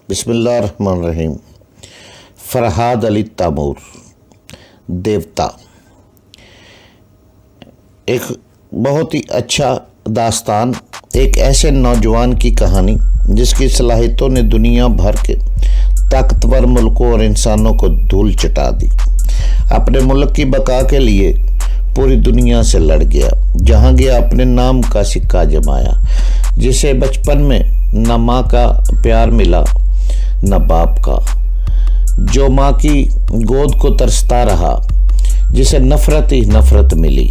بسم اللہ الرحمن الرحیم۔ فرحاد علی تیمور، دیوتا، ایک بہت ہی اچھا داستان، ایک ایسے نوجوان کی کہانی جس کی صلاحیتوں نے دنیا بھر کے طاقتور ملکوں اور انسانوں کو دھول چٹا دی۔ اپنے ملک کی بقا کے لیے پوری دنیا سے لڑ گیا، جہاں گیا اپنے نام کا سکہ جمایا۔ جسے بچپن میں نہ ماں کا پیار ملا نہ باپ کا، جو ماں کی گود کو ترستا رہا، جسے نفرت ہی نفرت ملی۔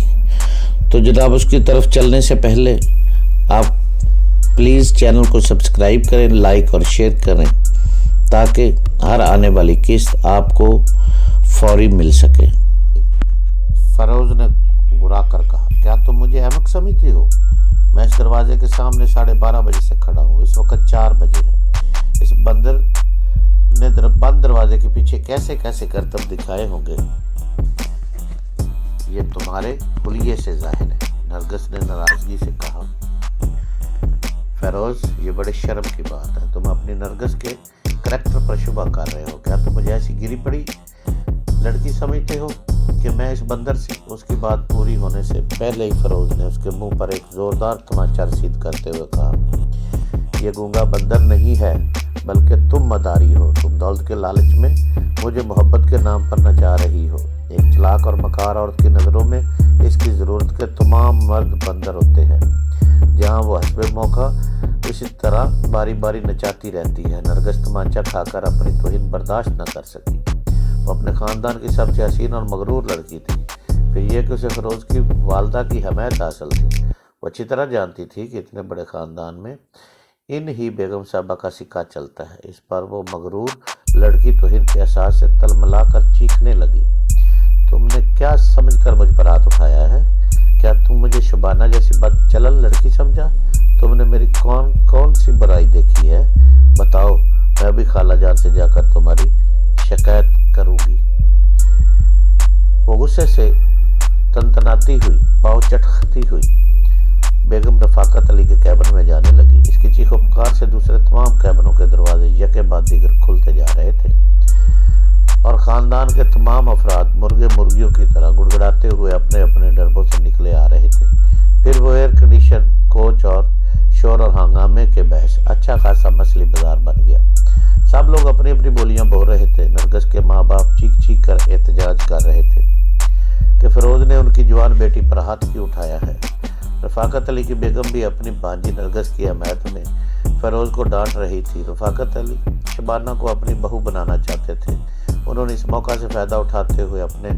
تو جناب اس کی طرف چلنے سے پہلے آپ پلیز چینل کو سبسکرائب کریں، لائک اور شیئر کریں، تاکہ ہر آنے والی قسط آپ کو فوری مل سکے۔ فیروز نے گھرا کر کہا، کیا تم مجھے احمق سمجھتی ہو؟ میں اس دروازے کے سامنے 12:30 بجے سے کھڑا ہوں، اس وقت 4 بجے ہے۔ اس بندر نے بند دروازے کے پیچھے کیسے کیسے کرتب دکھائے ہوں گے، یہ تمہارے حلیے سے ظاہر ہے، نرگس نے ناراضگی سے کہا۔ فیروز، یہ بڑے شرم کی بات ہے، تم اپنی نرگس کے کریکٹر پر شبہ کر رہے ہو۔ کیا تم مجھے ایسی گری پڑی لڑکی سمجھتے ہو کہ میں اس بندر سے؟ اس کی بات پوری ہونے سے پہلے ہی فیروز نے اس کے منہ پر ایک زوردار تماچا رسید کرتے ہوئے کہا، یہ گونگا بندر نہیں ہے، بلکہ تم مداری ہو۔ تم دولت کے لالچ میں مجھے محبت کے نام پر نچا رہی ہو۔ ایک چلاک اور مکار عورت کی نظروں میں اس کی ضرورت کے تمام مرد بندر ہوتے ہیں، جہاں وہ حسب موقع اسی طرح باری باری نچاتی رہتی ہے۔ نرگس تمانچہ کھا کر اپنی توہین برداشت نہ کر سکی۔ وہ اپنے خاندان کی سب سے حسین اور مغرور لڑکی تھی، پھر یہ کہ اسے فیروز کی والدہ کی حمایت حاصل تھی۔ وہ اچھی طرح جانتی تھی کہ اتنے بڑے خاندان میں ان ہی بیگم صاحبہ کا سکہ چلتا ہے۔ اس پر وہ مغرور لڑکی توہین کے احساس سے تلملا کر چیخنے لگی، تم نے کیا سمجھ کر مجھ پر ہاتھ اٹھایا ہے؟ کیا تم مجھے شبانہ جیسی بد چلن لڑکی سمجھا؟ تم نے میری کون سی برائی دیکھی ہے؟ بتاؤ، میں بھی خالہ جان سے جا کر تمہاری شکایت کروں گی۔ وہ غصے سے تنتناتی ہوئی، پاؤں چٹکتی ہوئی بیگم رفاقت علی کے کیبن میں جانے لگی۔ اس کی چیخ و پکار سے دوسرے تمام کیبنوں کے دروازے یکے بعد دیگر کھلتے جا رہے تھے، اور خاندان کے تمام افراد مرغے مرغیوں کی طرح گڑگڑاتے ہوئے اپنے اپنے ڈربوں سے نکلے آ رہے تھے۔ پھر وہ ایئر کنڈیشن کوچ اور شور اور ہنگامے کے باعث اچھا خاصا مچھلی بازار بن گیا۔ سب لوگ اپنی اپنی بولیاں بول رہے تھے۔ نرگس کے ماں باپ چیخ چیخ کر احتجاج کر رہے تھے کہ فیروز نے ان کی جوان بیٹی پر ہاتھ کیوں اٹھایا ہے۔ رفاقت علی کی بیگم بھی اپنی بھانجی نرگس کی حمایت میں فیروز کو ڈانٹ رہی تھی۔ رفاقت علی شبانہ کو اپنی بہو بنانا چاہتے تھے۔ انہوں نے اس موقع سے فائدہ اٹھاتے ہوئے اپنے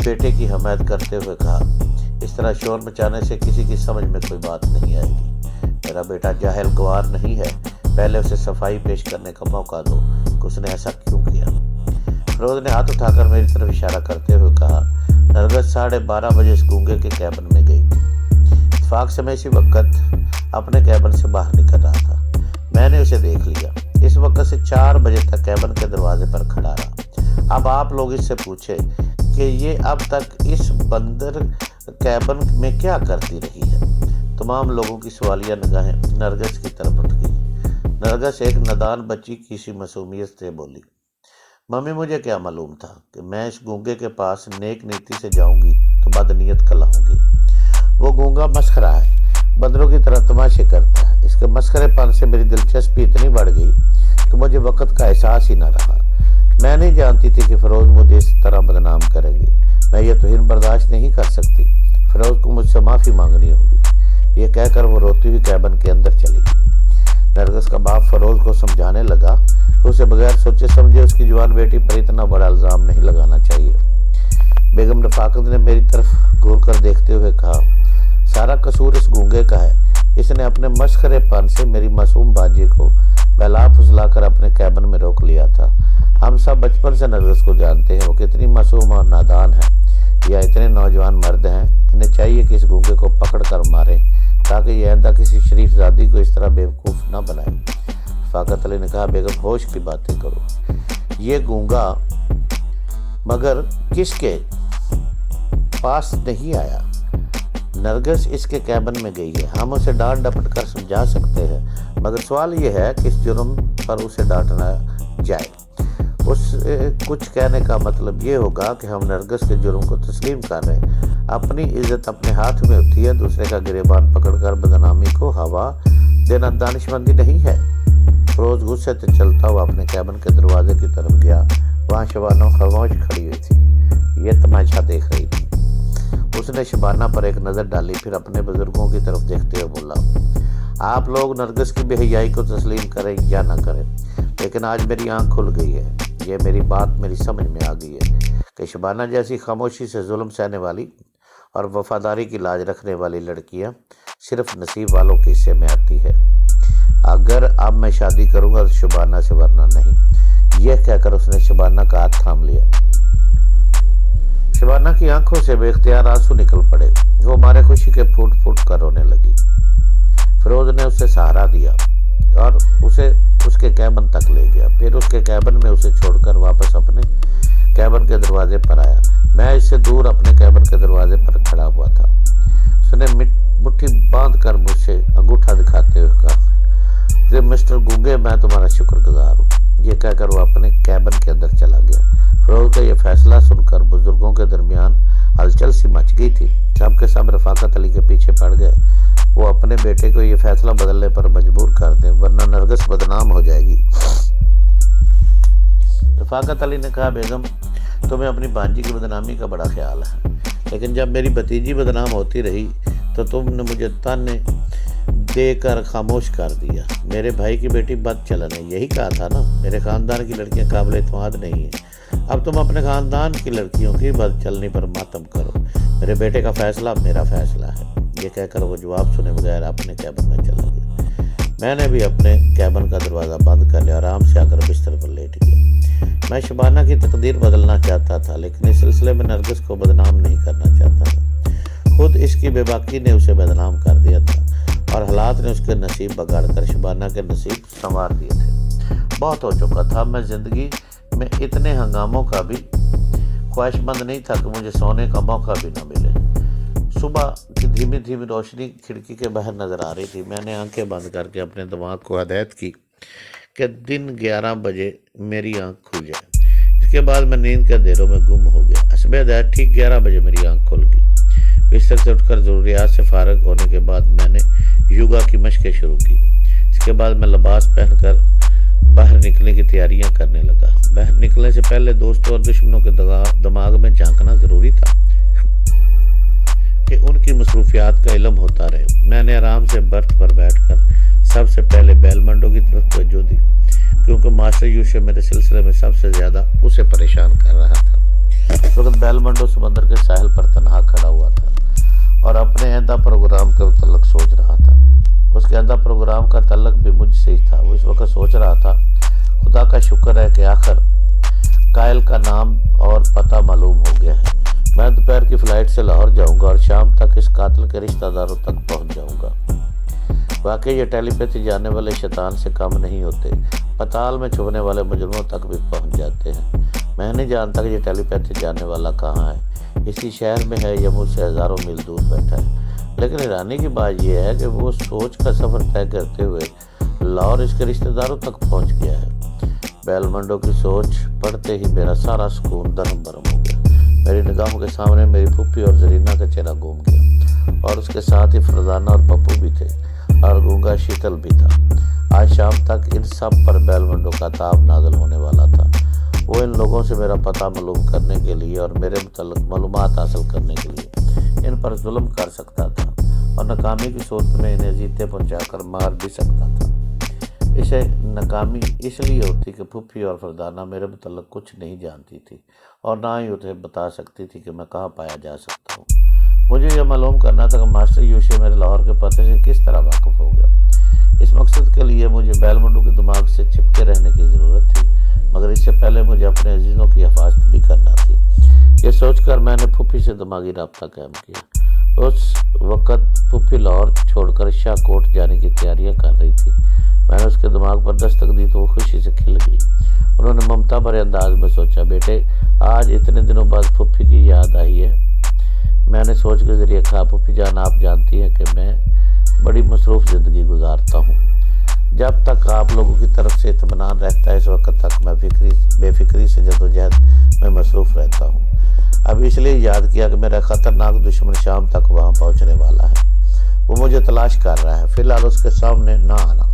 بیٹے کی حمایت کرتے ہوئے کہا، اس طرح شور مچانے سے کسی کی سمجھ میں کوئی بات نہیں آئے گی۔ میرا بیٹا جاہل گوار نہیں ہے، پہلے اسے صفائی پیش کرنے کا موقع دو کہ اس نے ایسا کیوں کیا۔ فیروز نے ہاتھ اٹھا کر میری طرف اشارہ کرتے ہوئے کہا، نرگس 12:30 بجے اس گونگے کے کیبن میں گئی تھی۔ اتفاق سے میں اسی وقت اپنے کیبن سے باہر نکل رہا تھا، میں نے اسے دیکھ لیا۔ اس وقت سے 4 بجے تک کیبن کے دروازے پر کھڑا رہا۔ اب آپ لوگ اس سے پوچھیں کہ یہ اب تک اس بندر کیبن میں کیا کرتی رہی ہے؟ تمام لوگوں کی سوالیہ نگاہیں نرگس کی طرف اٹھ گئی۔ نرگس ایک نادان بچی کی سی معصومیت سے بولی، ممی مجھے کیا معلوم تھا کہ میں اس گونگے کے پاس نیک نیتی سے جاؤں گی تو بدنیت کہلاؤں گی۔ وہ گونگا مسخرہ ہے، بندروں کی طرح تماشے کرتا ہے۔ اس کے مسخرے پن سے میری دلچسپی اتنی بڑھ گئی کہ مجھے وقت کا احساس ہی نہ رہا۔ میں نہیں جانتی تھی کہ فیروز مجھے اس طرح بدنام کریں گے۔ میں یہ توہین برداشت نہیں کر سکتی۔ فیروز کو مجھ سے معافی مانگنی ہوگی، یہ کہہ کر وہ روتی ہوئی کیبن کے اندر چلی گئی۔ نرگس کا باپ فیروز کو سمجھانے لگا کہ اسے بغیر سوچے سمجھے اس کی جوان بیٹی پر اتنا بڑا الزام نہیں لگانا چاہیے۔ بیگم رفاقت نے میری طرف گھور کر دیکھتے ہوئے کہا، سارا قصور اس گونگے کا ہے، اس نے اپنے مسخرے پن سے میری معصوم بانجی کو بہلا پھسلا کر اپنے کیبن میں روک لیا تھا۔ ہم سب بچپن سے نرگس کو جانتے ہیں، وہ کتنی معصوم اور نادان ہے۔ یا اتنے نوجوان مرد ہیں، انہیں چاہیے کہ اس گونگے کو پکڑ کر ماریں تاکہ یہ آئندہ کسی شریف زادی کو اس طرح بیوقوف نہ بنائے۔ رفاقت علی نے کہا، بیگم ہوش کی باتیں کرو، یہ گونگا مگر کس کے پاس نہیں آیا؟ نرگس اس کے کیبن میں گئی ہے، ہم اسے ڈانٹ ڈپٹ کر سمجھا سکتے ہیں، مگر سوال یہ ہے کہ اس جرم پر اسے ڈانٹنا جائے۔ اس کچھ کہنے کا مطلب یہ ہوگا کہ ہم نرگس کے جرم کو تسلیم کر رہے ہیں، اپنی عزت اپنے ہاتھ میں ہوتی ہے، دوسرے کا گریبان پکڑ کر بدنامی کو ہوا دینا دانشمندی نہیں ہے۔ فیروز غصے سے چلتا ہوا اپنے کیبن کے دروازے کی طرف گیا، وہاں شبانہ خاموش کھڑی ہوئی تھی، یہ تماشا دیکھ رہی تھی۔ اس نے شبانہ پر ایک نظر ڈالی، پھر اپنے بزرگوں کی طرف دیکھتے ہوئے بولا، آپ لوگ نرگس کی بے حیائی کو تسلیم کریں یا نہ کریں، لیکن آج میری آنکھ کھل گئی ہے، یہ میری بات میری سمجھ میں آ گئی ہے کہ شبانہ جیسی خاموشی سے ظلم سہنے والی اور وفاداری کی لاج رکھنے والی لڑکیاں صرف نصیب والوں کے حصے میں آتی ہے۔ اگر اب میں شادی کروں گا تو شبانہ سے، ورنہ نہیں، یہ کہہ کر اس نے شبانہ کا ہاتھ تھام لیا۔ شبانہ کی آنکھوں سے بے اختیار آنسو نکل پڑے، وہ مارے خوشی کے پھوٹ پھوٹ کر رونے لگی۔ فیروز نے اسے سہارا دیا اور اسے اس کے کیبن تک لے گیا، پھر اس کے کیبن میں اسے چھوڑ کر واپس اپنے کیبن کے دروازے پر آیا۔ میں اس سے دور اپنے کیبن کے دروازے پر کھڑا ہوا تھا۔ اس نے مٹھی باندھ کر مجھ سے انگوٹھا دکھاتے ہوئے کہا، مسٹر گونگے، میں تمہارا شکر گزار ہوں۔ یہ کہہ کر وہ اپنے کیبن کے اندر چلا گیا۔ فیروز کا یہ فیصلہ سن کر بزرگوں کے درمیان ہلچل سی مچ گئی تھی، سب کے سب رفاقت علی کے پیچھے پڑ گئے، وہ اپنے بیٹے کو یہ فیصلہ بدلنے پر مجبور کر دیں، ورنہ نرگس بدنام ہو جائے گی۔ رفاقت علی نے کہا، بیگم، تمہیں اپنی بانجی کی بدنامی کا بڑا خیال ہے، لیکن جب میری بھتیجی بدنام ہوتی رہی تو تم نے مجھے تانے دے کر خاموش کر دیا۔ میرے بھائی کی بیٹی بد چلن ہے، یہی کہا تھا نا، میرے خاندان کی لڑکیاں قابل اعتماد نہیں ہیں، اب تم اپنے خاندان کی لڑکیوں کی بد چلنی پر ماتم کرو، میرے بیٹے کا فیصلہ میرا فیصلہ ہے۔ یہ کہہ کر وہ جواب سنے بغیر اپنے کیبن میں چلا گیا۔ میں نے بھی اپنے کیبن کا دروازہ بند کر لیا، آرام سے آ کر بستر پر لیٹ گیا۔ میں شبانہ کی تقدیر بدلنا چاہتا تھا، لیکن اس سلسلے میں نرگس کو بدنام نہیں کرنا چاہتا تھا۔ خود اس کی بے باکی نے اسے بدنام کر دیا تھا اور حالات نے اس کے نصیب بگاڑ کر شبانہ کے نصیب سنوار دیے تھے۔ بہت ہو چکا تھا، میں زندگی میں اتنے ہنگاموں کا بھی خواہش مند نہیں تھا کہ مجھے سونے کا موقع بھی نہ ملے۔ صبح کی دھیمی دھیمی روشنی کھڑکی کے باہر نظر آ رہی تھی۔ میں نے آنکھیں بند کر کے اپنے دماغ کو ہدایت کی کہ دن 11 بجے میری آنکھ کھل جائے۔ اس کے بعد میں نیند کے اندھیروں میں گم ہو گیا۔ حسب ہدایت ٹھیک 11 بجے میری آنکھ کھل گئی۔ بستر سے اٹھ کر ضروریات سے فارغ ہونے کے بعد میں نے یوگا کی مشقیں شروع کی۔ اس کے بعد میں لباس پہن کر باہر نکلنے کی تیاریاں کرنے لگا۔ باہر نکلنے سے پہلے دوستوں اور دشمنوں کے دماغ میں جھانکنا ضروری تھا کہ ان کی مصروفیات کا علم ہوتا رہے۔ میں نے آرام سے برتھ پر بیٹھ کر سب سے پہلے بیل منڈو کی طرف توجہ دی، کیونکہ ماسٹر یوشے میرے سلسلے میں سب سے زیادہ اسے پریشان کر رہا تھا۔ اس وقت بیل منڈو سمندر کے ساحل پر تنہا کھڑا ہوا تھا اور اپنے آئندہ پروگرام کے متعلق سوچ رہا تھا۔ اس کے آئندہ پروگرام کا تعلق بھی مجھ سے ہی تھا۔ وہ اس وقت سوچ رہا تھا، خدا کا شکر ہے کہ آخر قائل کا نام اور پتہ معلوم ہو گیا ہے۔ میں دوپہر کی فلائٹ سے لاہور جاؤں گا اور شام تک اس قاتل کے رشتہ داروں تک پہنچ جاؤں گا۔ واقعی یہ ٹیلی پیتھی جانے والے شیطان سے کم نہیں ہوتے، پتال میں چھپنے والے مجرموں تک بھی پہنچ جاتے ہیں۔ میں نہیں جانتا کہ یہ ٹیلی پیتھی جانے والا کہاں ہے، اسی شہر میں ہے یا مجھ سے ہزاروں میل دور بیٹھا ہے، لیکن حیرانی کی بات یہ ہے کہ وہ سوچ کا سفر طے کرتے ہوئے لاہور اس کے رشتہ داروں تک پہنچ گیا ہے۔ بیل منڈو کی سوچ پڑھتے ہی میرا سارا سکون درہم برہم ہو گیا۔ میری نگاہوں کے سامنے میری پھوپھی اور زرینہ کا چہرہ گھوم گیا، اور اس کے ساتھ ہی فرزانہ اور پپو بھی تھے اور گونگا شیتل بھی تھا۔ آج شام تک ان سب پر بیل منڈو کا تاب نازل ہونے والا تھا۔ وہ ان لوگوں سے میرا پتہ معلوم کرنے کے لیے اور میرے متعلق معلومات حاصل کرنے کے لیے ان پر ظلم کر سکتا تھا، اور ناکامی کی صورت میں انہیں اذیتیں پہنچا کر مار بھی سکتا تھا۔ اسے ناکامی اس لیے ہوتی کہ پھوپھی اور فرزانہ میرے متعلق کچھ نہیں جانتی تھی اور نہ ہی انہیں بتا سکتی تھی کہ میں کہاں پایا جا سکتا ہوں۔ مجھے یہ معلوم کرنا تھا کہ ماسٹر یوشے میرے لاہور کے پتے سے کس طرح واقف ہو گیا۔ اس مقصد کے لیے مجھے بیل منڈو کے دماغ سے چپکے رہنے کی ضرورت تھی، مگر اس سے پہلے مجھے اپنے عزیزوں کی حفاظت بھی کرنا تھی۔ یہ سوچ کر میں نے پھوپھی سے دماغی رابطہ قائم کیا۔ اس وقت پھوپھی لاہور چھوڑ کر شاہ کوٹ جانے کی تیاریاں کر رہی تھی۔ میں نے اس کے دماغ پر دستک دی تو وہ خوشی سے کھل گئی۔ انہوں نے ممتا بھرے انداز میں سوچا، بیٹے، آج اتنے دنوں بعد پھوپھی کی یاد آئی ہے۔ میں نے سوچ کے ذریعے کہا پھوپھی جان آپ جانتی ہیں کہ میں بڑی مصروف زندگی گزارتا ہوں، جب تک آپ لوگوں کی طرف سے اطمینان رہتا ہے اس وقت تک میں بے فکری سے جدوجہد میں مصروف رہتا ہوں۔ اب اس لیے یاد کیا کہ میرا خطرناک دشمن شام تک وہاں پہنچنے والا ہے، وہ مجھے تلاش کر رہا ہے، فی الحال اس کے سامنے نہ آنا،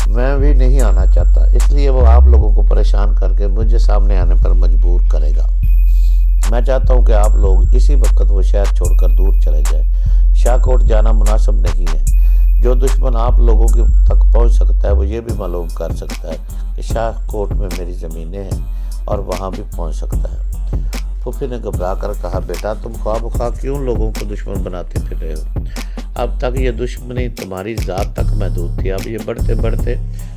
میں بھی نہیں آنا چاہتا، اس لیے وہ آپ لوگوں کو پریشان کر کے مجھے سامنے آنے پر مجبور کرے گا۔ میں چاہتا ہوں کہ آپ لوگ اسی وقت وہ شہر چھوڑ کر دور چلے جائیں، شاہ کوٹ جانا مناسب نہیں ہے۔ جو دشمن آپ لوگوں کے تک پہنچ سکتا ہے وہ یہ بھی معلوم کر سکتا ہے کہ شاہ کوٹ میں میری زمینیں ہیں اور وہاں بھی پہنچ سکتا ہے۔ پھوپھی نے گھبرا کر کہا بیٹا تم خواہ بخواہ کیوں لوگوں کو دشمن بناتے پھر رہے ہو؟ اب تک یہ دشمنی تمہاری ذات تک محدود تھی، اب یہ بڑھتے بڑھتے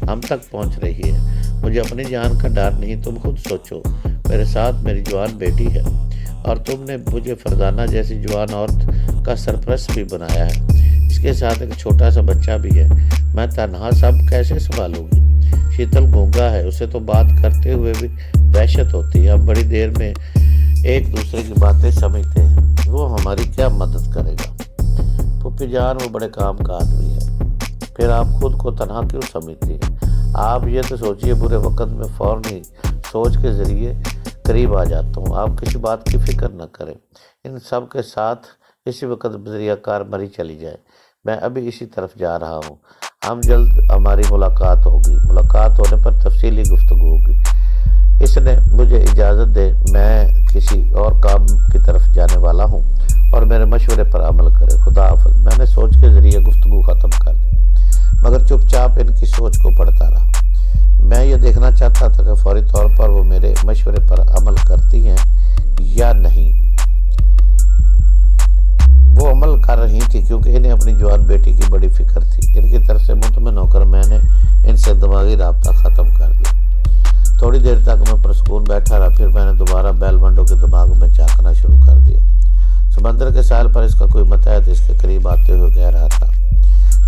ہم تک پہنچ رہی ہے۔ مجھے اپنی جان کا ڈر نہیں، تم خود سوچو، میرے ساتھ میری جوان بیٹی ہے اور تم نے مجھے فرزانہ جیسی جوان عورت کا سرپرست بھی بنایا ہے، اس کے ساتھ ایک چھوٹا سا بچہ بھی ہے، میں تنہا سب کیسے سنبھالوں گی؟ شیتل گونگا ہے، اسے تو بات کرتے ہوئے بھی وحشت ہوتی ہے، ہم بڑی دیر میں ایک دوسرے کی باتیں سمجھتے ہیں، وہ ہماری کیا مدد کرے گا؟ پھوپھی جان وہ بڑے کام کا آدمی ہے، پھر آپ خود کو تنہا کیوں سمجھتی ہیں؟ آپ یہ تو سوچئے برے وقت میں فوراً سوچ کے ذریعے قریب آ جاتا ہوں، آپ کسی بات کی فکر نہ کریں، ان سب کے ساتھ اسی وقت ذریعہ کار مری چلی جائے، میں ابھی اسی طرف جا رہا ہوں، ہم جلد ہماری ملاقات ہوگی، ملاقات ہونے پر تفصیلی گفتگو ہوگی، اس نے مجھے اجازت دے، میں کسی اور کام کی طرف جانے والا ہوں اور میرے مشورے پر عمل کرے، خدا حافظ۔ میں نے سوچ کے ذریعے گفتگو ختم کر دی، مگر چپ چاپ ان کی سوچ کو پڑھتا رہا۔ میں یہ دیکھنا چاہتا تھا کہ فوری طور پر وہ میرے مشورے پر عمل کرتی ہیں یا نہیں۔ وہ عمل کر رہی تھی کیونکہ انہیں اپنی جوان بیٹی کی بڑی فکر تھی، ان کی طرف سے مطمئن ہو کر میں نے ان سے دماغی رابطہ ختم کر دیا۔ تھوڑی دیر تک میں پرسکون بیٹھا رہا، پھر میں نے دوبارہ بیل منڈو کے دماغ میں جھانکنا شروع کر دیا۔ سمندر کے ساحل پر اس کا کوئی متحد اس کے قریب آتے ہوئے کہہ رہا تھا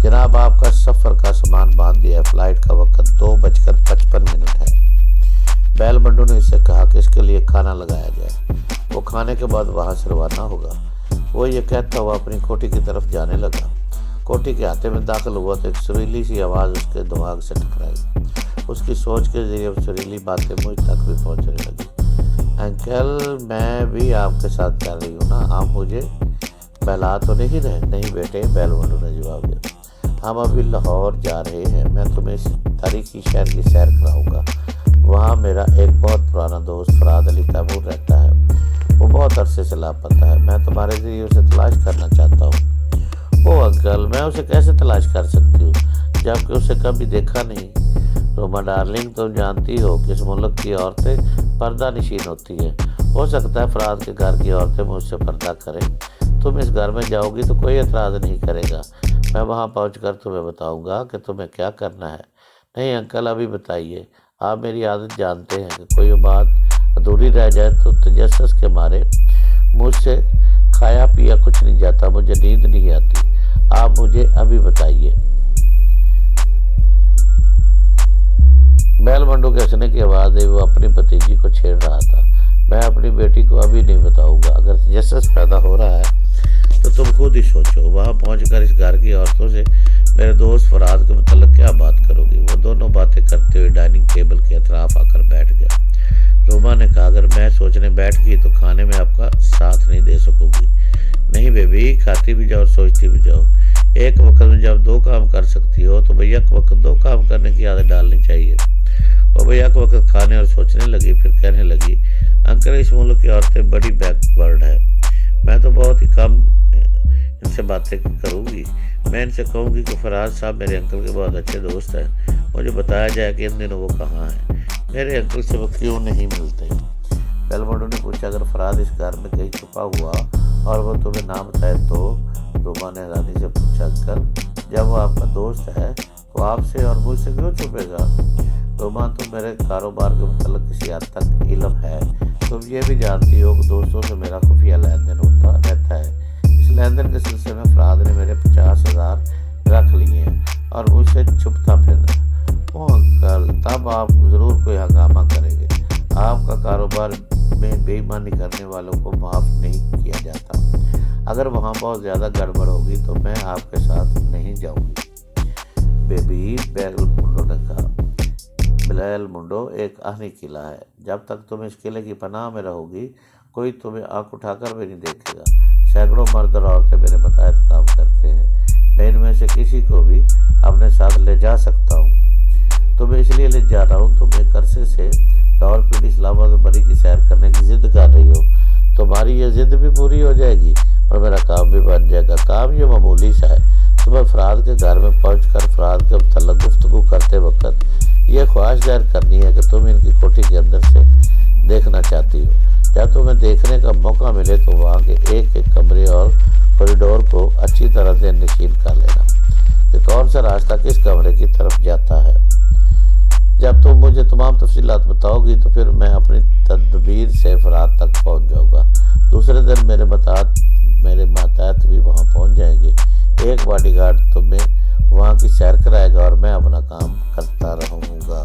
جناب آپ کا سفر کا سامان باندھ دیا ہے، فلائٹ کا وقت 2:55 ہے۔ بیل منڈو نے اس سے کہا کہ اس کے لیے کھانا لگایا جائے، وہ کھانے کے بعد وہاں سے روانہ ہوگا۔ وہ یہ کہتا ہوا اپنی کوٹھی کی طرف جانے لگا، کوٹھی کے احاطے میں داخل ہوا تو ایک سریلی سی آواز اس کے دماغ سے ٹکرائی، اس کی سوچ کے ذریعے وہ سریلی باتیں مجھ تک بھی پہنچنے لگی۔ انکل میں بھی آپ کے ساتھ چل رہی ہوں نا، آپ مجھے بہلا تو نہیں رہے؟ نہیں بیٹے، بیل منڈو نے جواب دیا، ہم ابھی لاہور جا رہے ہیں، میں تمہیں اس تاریخی شہر کی سیر کراؤں گا، وہاں میرا ایک بہت پرانا دوست فراد علی تیمور رہتا ہے، وہ بہت عرصے سے لاپتہ ہے، میں تمہارے ذریعے اسے تلاش کرنا چاہتا ہوں۔ او انکل میں اسے کیسے تلاش کر سکتی ہوں جبکہ اسے کبھی دیکھا نہیں؟ روما ڈارلنگ تم جانتی ہو کہ اس ملک کی عورتیں پردہ نشین ہوتی ہیں، ہو سکتا ہے فراد کے گھر کی عورتیں مجھ سے پردہ کریں، تم اس گھر میں جاؤ گی تو کوئی اعتراض نہیں کرے گا، میں وہاں پہنچ کر تمہیں بتاؤں گا کہ تمہیں کیا کرنا ہے۔ نہیں انکل ابھی بتائیے، آپ میری عادت جانتے ہیں کہ کوئی بات ادھوری رہ جائے تو تجسس کے مارے مجھ سے کھایا پیا کچھ نہیں جاتا، مجھے نیند نہیں آتی، آپ مجھے ابھی بتائیے۔ بیل منڈو کے ہنسنے کی آواز ہے، وہ اپنی بھتیجی کو چھیڑ رہا تھا، میں اپنی بیٹی کو ابھی نہیں بتاؤں گا، اگر تجسس پیدا ہو رہا ہے تو تم خود ہی سوچو، وہاں پہنچ کر اس گھر کی عورتوں سے میرے دوست فراد کے متعلق کیا بات کرو گی؟ وہ دونوں باتیں کرتے ہوئے ڈائننگ ٹیبل کے اطراف آ کر بیٹھ گیا۔ روما نے کہا اگر میں سوچنے بیٹھ گئی تو کھانے میں آپ کا ساتھ نہیں دے سکوں گی۔ نہیں بیبی، کھاتی بھی جاؤ اور سوچتی بھی جاؤ، ایک وقت میں جب 2 کام کر سکتی ہو تو بھئی ایک وقت 2 کام کرنے کی عادت ڈالنی چاہیے۔ وہ بھئی ایک وقت کھانے اور سوچنے لگی، پھر کہنے لگی انکل اس ملک کی عورتیں بڑی بیک ورڈ ہے، میں تو بہت ہی کم ان سے باتیں کروں گی، میں ان سے کہوں گی کہ فراد صاحب میرے انکل کے بہت اچھے دوست ہیں، مجھے بتایا جائے کہ ان دنوں وہ کہاں ہیں، میرے انکل سے وہ کیوں نہیں ملتے؟ بیل منڈو نے پوچھا اگر فراد اس گھر میں کہیں چھپا ہوا اور وہ تمہیں نہ بتائے تو؟ روما نے حیرانی سے پوچھا انکل جب وہ آپ کا دوست ہے تو آپ سے اور مجھ سے کیوں چھپے گا؟ روما تو میرے کاروبار کے متعلق کسی حد تک علم ہے، تم یہ بھی جانتی ہو کہ دوستوں سے میرا خفیہ لین دین ہوتا رہتا ہے، اس لین دین کے سلسلے میں فراد نے میرے 50,000 رکھ لیے ہیں اور مجھ سے چھپتا پھرنا۔ او انکل تب آپ ضرور کوئی ہنگامہ کریں گے، آپ کا کاروبار میں بےایمانی کرنے والوں کو معاف نہیں کیا جاتا۔ اگر وہاں بہت زیادہ گڑبڑ ہوگی تو میں آپ کے ساتھ نہیں جاؤں گی۔ بیبی بیل منڈو نے کہا، بلیل منڈو ایک آہنی قلعہ ہے، جب تک تم اس قلعے کی پناہ میں رہو گی کوئی تمہیں آنکھ اٹھا کر بھی نہیں دیکھے گا۔ سینکڑوں مرد اور عورتیں میرے متحد کام کرتے ہیں، میں ان میں سے کسی کو بھی اپنے ساتھ لے جا سکتا ہوں۔ تمہیں اس لیے لے جا رہا ہوں، تم ایک عرصے سے لاہور پیڑی اسلام آباد اور بری کی سیر کرنے کی ضد کر رہی ہو، تمہاری یہ ضد بھی پوری ہو جائے گی اور میرا کام بھی بن جائے گا۔ کام یہ معمولی سا ہے، تمہیں فراد کے گھر میں پہنچ کر فراد کے متعلق گفتگو کرتے وقت یہ خواہش ظاہر کرنی ہے کہ تم ان کی کوٹھی کے اندر سے دیکھنا چاہتی ہو۔ جب تمہیں دیکھنے کا موقع ملے تو وہاں کے ایک ایک کمرے اور کوریڈور کو اچھی طرح سے نشین کر لینا کہ کون سا راستہ کس کمرے کی طرف جاتا ہے۔ جب تم مجھے تمام تفصیلات بتاؤ گی تو پھر میں اپنی تدبیر سے فرات تک پہنچ جاؤں گا۔ دوسرے دن میرے ماتحت بھی وہاں پہنچ جائیں گے۔ ایک باڈی گارڈ تمہیں وہاں کی سیر کرائے گا اور میں اپنا کام کرتا رہوں گا۔